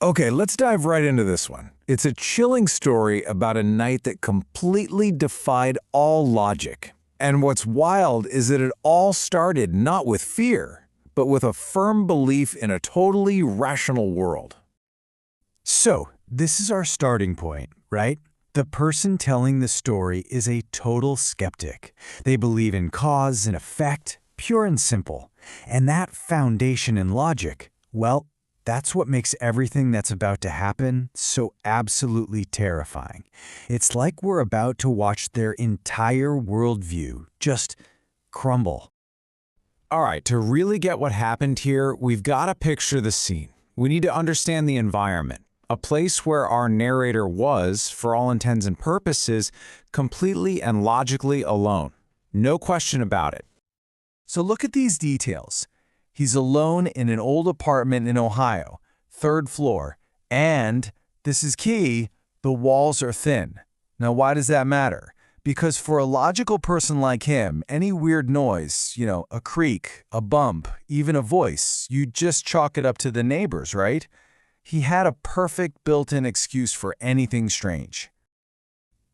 Okay, let's dive right into this one. It's a chilling story about a night that completely defied all logic. And what's wild is that it all started not with fear, but with a firm belief in a totally rational world. So, this is our starting point, right? The person telling the story is a total skeptic. They believe in cause and effect, pure and simple. And that foundation in logic, well, that's what makes everything that's about to happen so absolutely terrifying. It's like we're about to watch their entire worldview just crumble. All right, to really get what happened here, we've got to picture the scene. We need to understand the environment. A place where our narrator was, for all intents and purposes, completely and logically alone. No question about it. So look at these details. He's alone in an old apartment in Ohio, 3rd floor, and, this is key, the walls are thin. Now why does that matter? Because for a logical person like him, any weird noise, a creak, a bump, even a voice, you just chalk it up to the neighbors, right? He had a perfect built-in excuse for anything strange.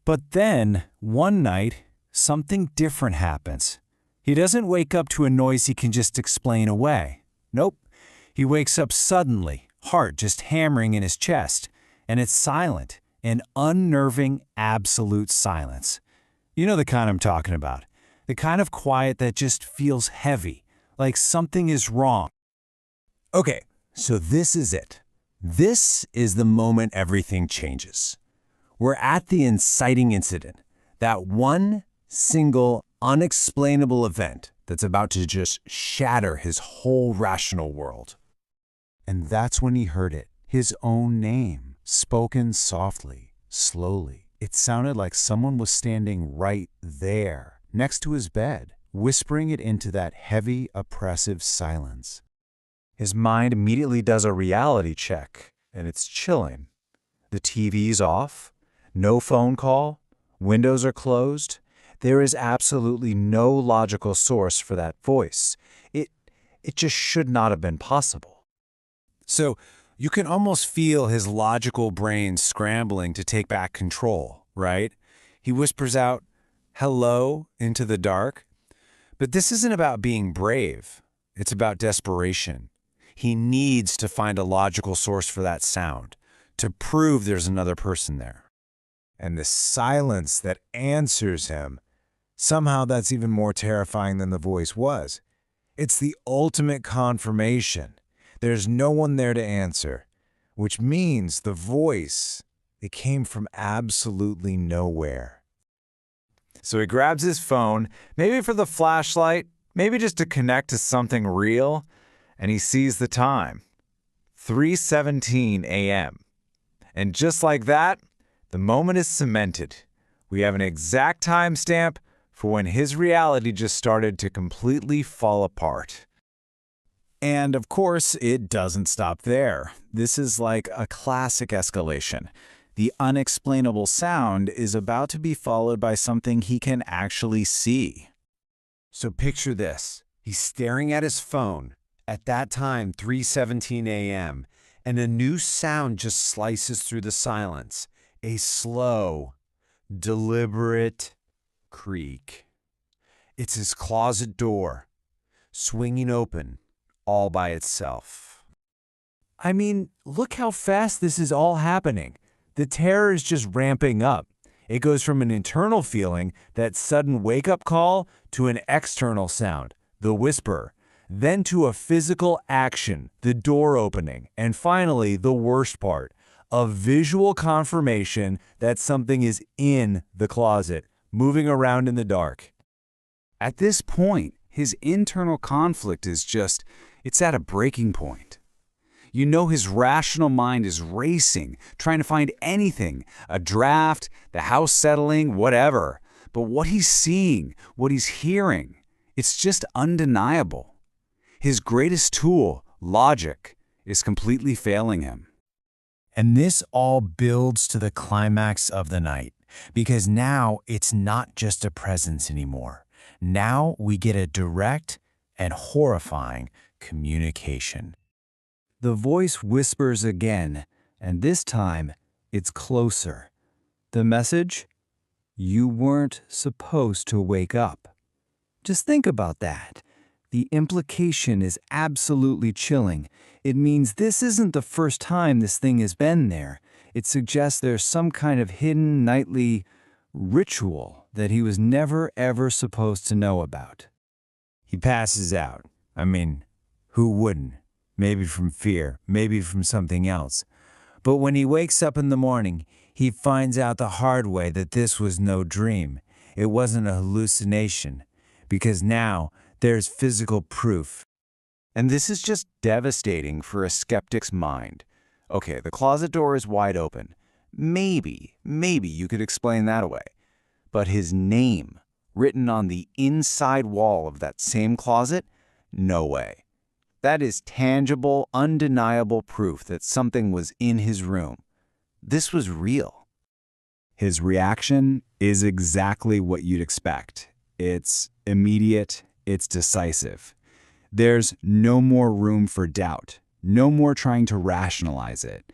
But then, one night, something different happens. He doesn't wake up to a noise he can just explain away. Nope. He wakes up suddenly, heart just hammering in his chest, and it's silent, an unnerving, absolute silence. You know the kind I'm talking about. The kind of quiet that just feels heavy, like something is wrong. Okay, so this is it. This is the moment everything changes. We're at the inciting incident, that one single unexplainable event that's about to just shatter his whole rational world. And that's when he heard it, his own name, spoken softly, slowly. It sounded like someone was standing right there, next to his bed, whispering it into that heavy, oppressive silence. His mind immediately does a reality check, and it's chilling. The TV's off, no phone call, windows are closed. There is absolutely no logical source for that voice. It just should not have been possible. So you can almost feel his logical brain scrambling to take back control, right? He whispers out, "Hello," into the dark. But this isn't about being brave. It's about desperation. He needs to find a logical source for that sound, to prove there's another person there. And the silence that answers him, somehow that's even more terrifying than the voice was. It's the ultimate confirmation. There's no one there to answer, which means the voice, it came from absolutely nowhere. So he grabs his phone, maybe for the flashlight, maybe just to connect to something real, and he sees the time, 3:17 a.m. And just like that, the moment is cemented. We have an exact timestamp for when his reality just started to completely fall apart. And of course, it doesn't stop there. This is like a classic escalation. The unexplainable sound is about to be followed by something he can actually see. So picture this. He's staring at his phone. At that time, 3:17 a.m., and a new sound just slices through the silence. A slow, deliberate creak. It's his closet door, swinging open, all by itself. I mean, look how fast this is all happening. The terror is just ramping up. It goes from an internal feeling, that sudden wake-up call, to an external sound, the whisper, then to a physical action, the door opening, and finally, the worst part, a visual confirmation that something is in the closet, moving around in the dark. At this point, his internal conflict is it's at a breaking point. You know his rational mind is racing, trying to find anything, a draft, the house settling, whatever. But what he's seeing, what he's hearing, it's just undeniable. His greatest tool, logic, is completely failing him. And this all builds to the climax of the night, because now it's not just a presence anymore. Now we get a direct and horrifying communication. The voice whispers again, And this time, it's closer. The message? You weren't supposed to wake up. Just think about that. The implication is absolutely chilling. It means this isn't the first time this thing has been there. It suggests there's some kind of hidden nightly ritual that he was never ever supposed to know about. He passes out. I mean, who wouldn't? Maybe from fear, maybe from something else. But when he wakes up in the morning, he finds out the hard way that this was no dream. It wasn't a hallucination, because now there's physical proof. And this is just devastating for a skeptic's mind. Okay, the closet door is wide open. Maybe you could explain that away. But his name, written on the inside wall of that same closet? No way. That is tangible, undeniable proof that something was in his room. This was real. His reaction is exactly what you'd expect. It's immediate, it's decisive. There's no more room for doubt, no more trying to rationalize it.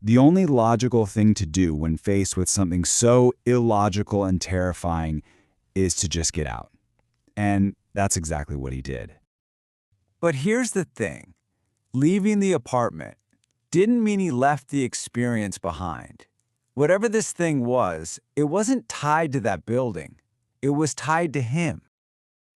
The only logical thing to do when faced with something so illogical and terrifying is to just get out. And that's exactly what he did. But here's the thing. Leaving the apartment didn't mean he left the experience behind. Whatever this thing was, it wasn't tied to that building. It was tied to him.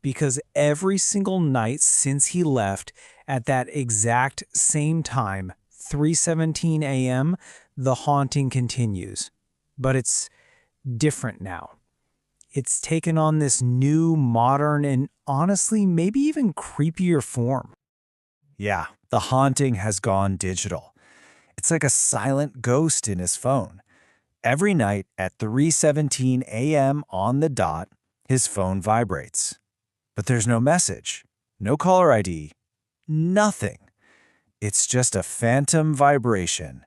Because every single night since he left at that exact same time, 3:17 a.m., the haunting continues. But it's different now. It's taken on this new, modern, and honestly, maybe even creepier form. Yeah, the haunting has gone digital. It's like a silent ghost in his phone. Every night at 3:17 a.m. on the dot, his phone vibrates. But there's no message, no caller ID, nothing. It's just a phantom vibration,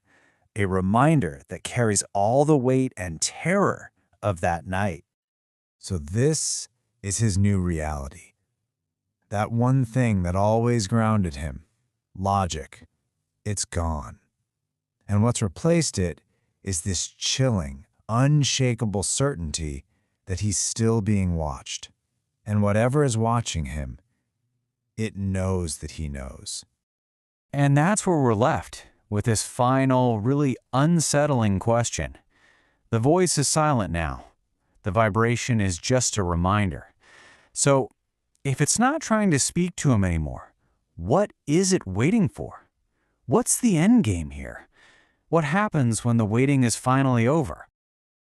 a reminder that carries all the weight and terror of that night. So this is his new reality. That one thing that always grounded him, logic, it's gone. And what's replaced it is this chilling, unshakable certainty that he's still being watched. And whatever is watching him, it knows that he knows. And that's where we're left, with this final, really unsettling question. The voice is silent now. The vibration is just a reminder. So, if it's not trying to speak to him anymore, what is it waiting for? What's the end game here? What happens when the waiting is finally over?